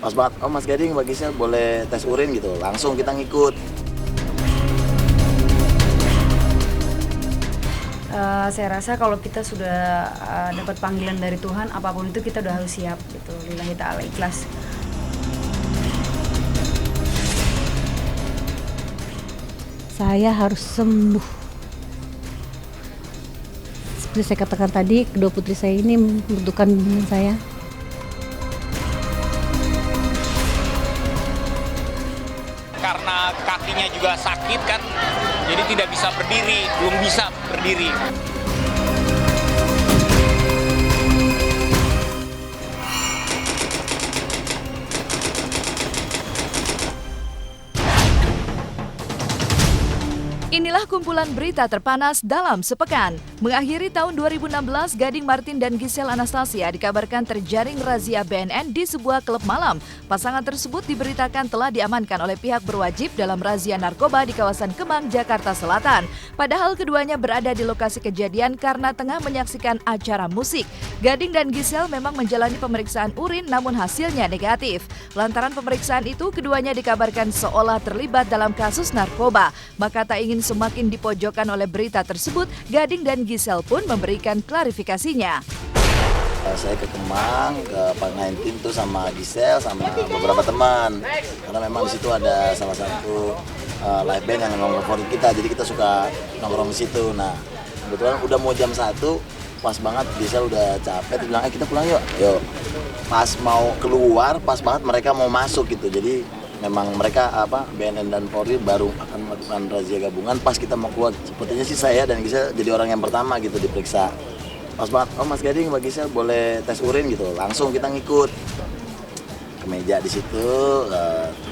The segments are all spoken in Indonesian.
Pas banget, oh Mas Gading Mbak Gisel boleh tes urin gitu, langsung kita ngikut. Saya rasa kalau kita sudah dapat panggilan dari Tuhan, apapun itu kita udah harus siap gitu, lillahi ta'ala ikhlas. Saya harus sembuh. Seperti saya katakan tadi, kedua putri saya ini membutuhkan bimbingan saya. Karena kakinya juga sakit kan, jadi tidak bisa berdiri, belum bisa berdiri. Inilah kumpulan berita terpanas dalam sepekan. Mengakhiri tahun 2016, Gading Martin dan Gisel Anastasia dikabarkan terjaring razia BNN di sebuah klub malam. Pasangan tersebut diberitakan telah diamankan oleh pihak berwajib dalam razia narkoba di kawasan Kemang, Jakarta Selatan. Padahal keduanya berada di lokasi kejadian karena tengah menyaksikan acara musik. Gading dan Gisel memang menjalani pemeriksaan urin namun hasilnya negatif. Lantaran pemeriksaan itu, keduanya dikabarkan seolah terlibat dalam kasus narkoba. Maka tak ingin semakin dipojokkan oleh berita tersebut, Gading dan Gisel pun memberikan klarifikasinya. Saya ke Kemang, ke Park 19 tuh sama Gisel, sama beberapa teman. Karena memang di situ ada salah satu live band yang memang favorit kita, jadi kita suka nongkrong di situ. Nah, kebetulan udah mau jam 1, pas banget Gisel udah capek, dia bilang, kita pulang yuk. Yuk. Pas mau keluar, pas banget mereka mau masuk gitu. Jadi memang mereka BNN dan Polri baru akan melakukan razia gabungan. Pas kita mau keluar, sepertinya sih saya dan Gisel jadi orang yang pertama gitu diperiksa. Pas banget, oh Mas Gading Mbak Gisel boleh tes urin gitu, langsung kita ngikut ke meja di situ,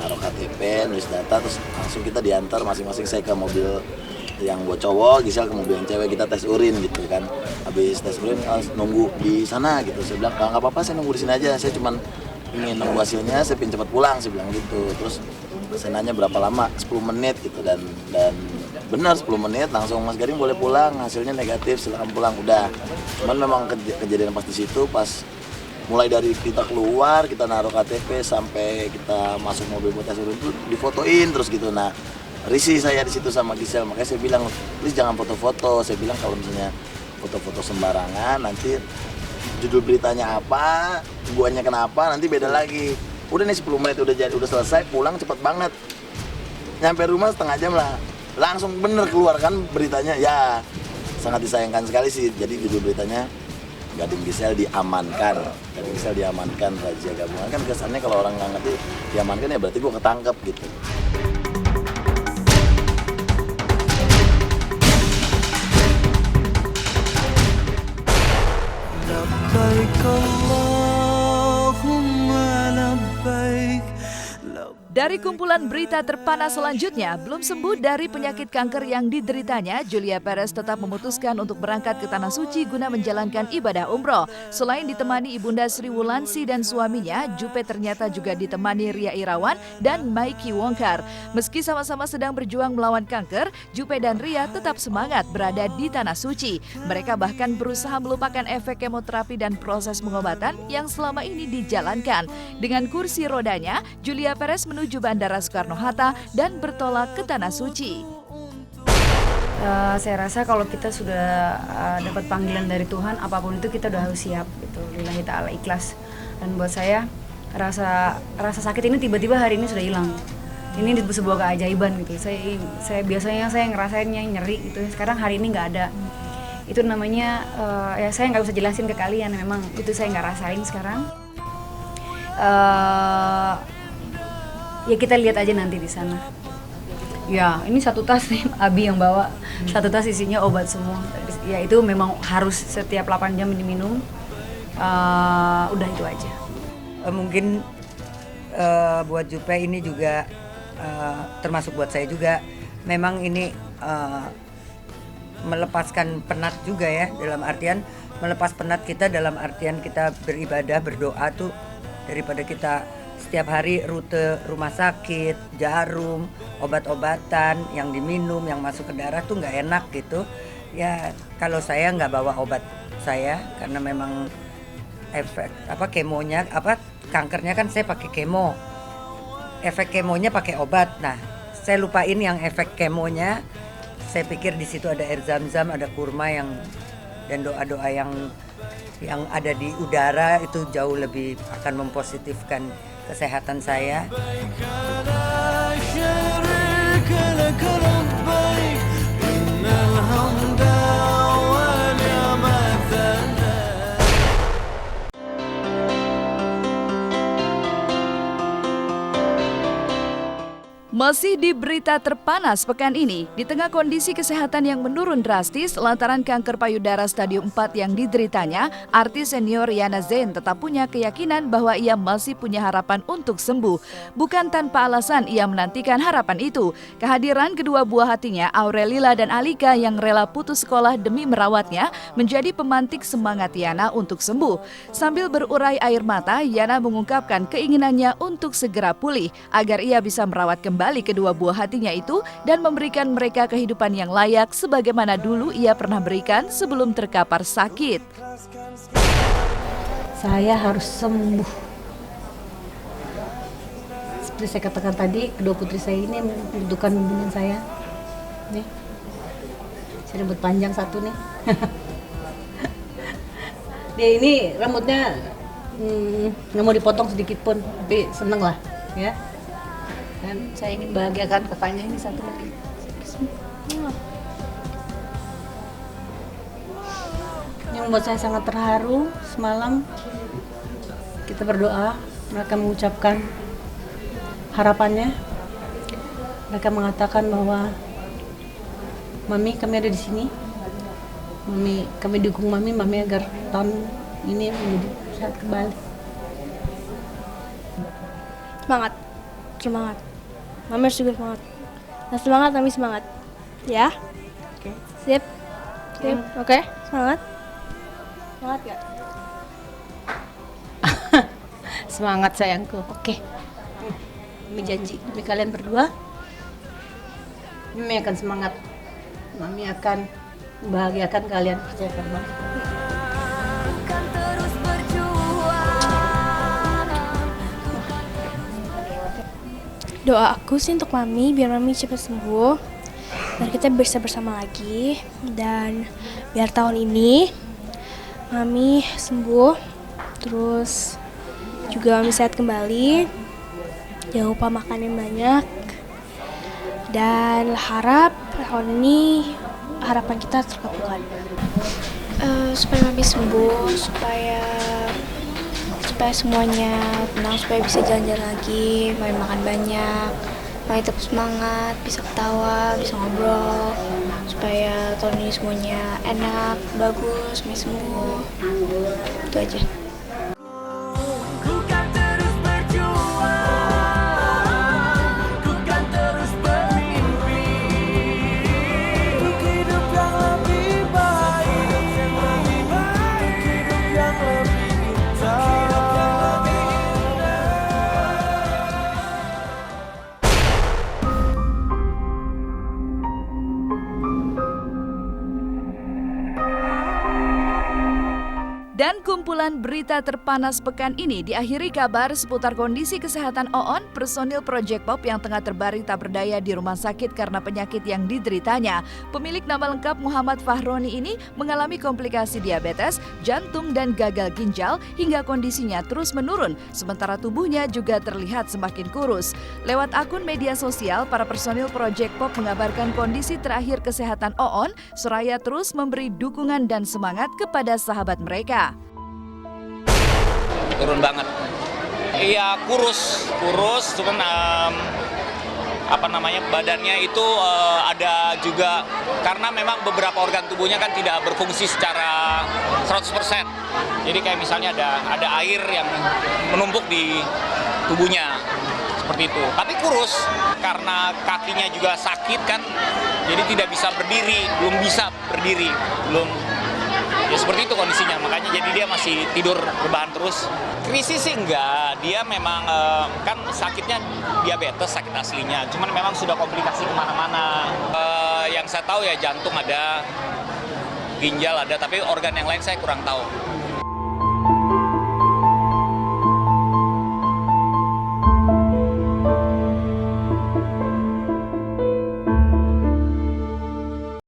taruh KTP, nulis data, terus langsung kita diantar masing-masing. Saya ke mobil yang buat cowok, Gisel ke mobil yang cewek, kita tes urin gitu kan. Habis tes urin nunggu di sana gitu. Saya bilang nggak apa-apa, saya nunggu di sini aja, saya cuman ingin nunggu hasilnya, saya pengen cepat pulang, saya bilang gitu. Terus saya nanya berapa lama, 10 menit gitu, dan benar 10 menit langsung Mas Gading boleh pulang, hasilnya negatif, silakan pulang, udah. Cuman memang kejadian pas di situ, pas mulai dari kita keluar, kita naruh KTP sampai kita masuk mobil buat tes urin itu difotoin terus gitu. Nah, risih saya di situ sama Gisel, makanya saya bilang, please jangan foto-foto. Saya bilang kalau misalnya foto-foto sembarangan, nanti judul beritanya apa, guanya kenapa, nanti beda lagi. Udah nih 10 menit udah jadi, udah selesai, pulang cepet banget. Nyampe rumah setengah jam lah, langsung bener keluar kan beritanya. Ya, sangat disayangkan sekali sih. Jadi judul beritanya Gading Gisel diamankan. Gading Gisel diamankan razia gabungan. Kan kesannya kalau orang nggak ngerti diamankan ya berarti gua ketangkep gitu. Dari kumpulan berita terpanas selanjutnya, belum sembuh dari penyakit kanker yang dideritanya, Julia Perez tetap memutuskan untuk berangkat ke Tanah Suci guna menjalankan ibadah umroh. Selain ditemani Ibunda Sri Wulansi dan suaminya, Jupe ternyata juga ditemani Ria Irawan dan Maiki Wongkar. Meski sama-sama sedang berjuang melawan kanker, Jupe dan Ria tetap semangat berada di Tanah Suci. Mereka bahkan berusaha melupakan efek kemoterapi dan proses pengobatan yang selama ini dijalankan. Dengan kursi rodanya, Julia Perez menuju Bandara Soekarno-Hatta dan bertolak ke Tanah Suci. Saya rasa kalau kita sudah dapat panggilan dari Tuhan, apapun itu kita udah harus siap gitu, lillahi ta'ala ikhlas. Dan buat saya, rasa sakit ini tiba-tiba hari ini sudah hilang. Ini sebuah keajaiban gitu. Saya biasanya saya ngerasainnya nyeri gitu. Sekarang hari ini nggak ada. Itu namanya ya saya nggak bisa jelasin ke kalian. Memang itu saya nggak rasain sekarang. Ya kita lihat aja nanti di sana. Ya, ini satu tas nih Abi yang bawa. Satu tas isinya obat semua. Ya itu memang harus setiap 8 jam diminum. Udah itu aja. Mungkin buat Jupe ini juga termasuk buat saya juga. Memang ini melepaskan penat juga ya, dalam artian melepas penat kita, dalam artian kita beribadah, berdoa tuh, daripada kita setiap hari rute rumah sakit, jarum, obat-obatan yang diminum, yang masuk ke darah tuh nggak enak gitu. Ya kalau saya nggak bawa obat saya karena memang efek kemonya kankernya kan saya pakai kemo, efek kemonya pakai obat. Nah, saya lupain yang efek kemonya. Saya pikir di situ ada air zam-zam, ada kurma dan doa-doa yang ada di udara itu jauh lebih akan mempositifkan kesehatan saya. Masih di berita terpanas pekan ini, di tengah kondisi kesehatan yang menurun drastis lantaran kanker payudara stadium 4 yang dideritanya, artis senior Yana Zain tetap punya keyakinan bahwa ia masih punya harapan untuk sembuh. Bukan tanpa alasan ia menantikan harapan itu. Kehadiran kedua buah hatinya, Aurelila dan Alika yang rela putus sekolah demi merawatnya, menjadi pemantik semangat Yana untuk sembuh. Sambil berurai air mata, Yana mengungkapkan keinginannya untuk segera pulih agar ia bisa merawat kembali kedua buah hatinya itu dan memberikan mereka kehidupan yang layak sebagaimana dulu ia pernah berikan sebelum terkapar sakit. Saya harus sembuh. Seperti saya katakan tadi, kedua putri saya ini membutuhkan bimbingan saya. Nih, saya rambut panjang satu nih. Dia ini rambutnya nggak mau dipotong sedikit pun, tapi seneng lah, ya. Dan saya ingin bahagiakan kakaknya ini satu lagi. Yang membuat saya sangat terharu semalam, kita berdoa, mereka mengucapkan harapannya. Mereka mengatakan bahwa Mami, kami ada di sini. Mami, kami dukung Mami agar tahun ini menjadi sehat kembali. Semangat. Mami harus juga semangat. Nah, semangat, Mami semangat. Ya? Oke. Sip. Oke, semangat. Semangat ya? Semangat sayangku. Oke. Mami janji demi kalian berdua. Mami akan semangat. Mami akan membahagiakan kalian, percayakan Mami. Doa aku sih untuk Mami, biar Mami cepat sembuh, biar kita bisa bersama lagi, dan biar tahun ini Mami sembuh, terus juga Mami sehat kembali, jangan lupa makan yang banyak, dan harap tahun ini harapan kita terkabulkan. Supaya Mami sembuh, supaya semuanya tenang, supaya bisa jalan-jalan lagi, makan banyak, tetap semangat, bisa ketawa, bisa ngobrol, supaya tahun ini semuanya enak, bagus, semuanya sembuh. Itu aja. Dan kumpulan berita terpanas pekan ini diakhiri kabar seputar kondisi kesehatan Oon, personil Project Pop yang tengah terbaring tak berdaya di rumah sakit karena penyakit yang dideritanya. Pemilik nama lengkap Muhammad Fahroni ini mengalami komplikasi diabetes, jantung, dan gagal ginjal hingga kondisinya terus menurun, sementara tubuhnya juga terlihat semakin kurus. Lewat akun media sosial, para personil Project Pop mengabarkan kondisi terakhir kesehatan Oon, seraya terus memberi dukungan dan semangat kepada sahabat mereka. Turun banget. Iya, kurus, cuman badannya itu ada juga karena memang beberapa organ tubuhnya kan tidak berfungsi secara 100%. Jadi kayak misalnya ada air yang menumpuk di tubuhnya seperti itu. Tapi kurus karena kakinya juga sakit kan, jadi tidak bisa berdiri, belum. Ya seperti itu kondisinya, makanya jadi dia masih tidur rebahan terus. Krisis sih enggak, dia memang kan sakitnya diabetes, sakit aslinya. Cuman memang sudah komplikasi kemana-mana. Yang saya tahu ya jantung ada, ginjal ada, tapi organ yang lain saya kurang tahu.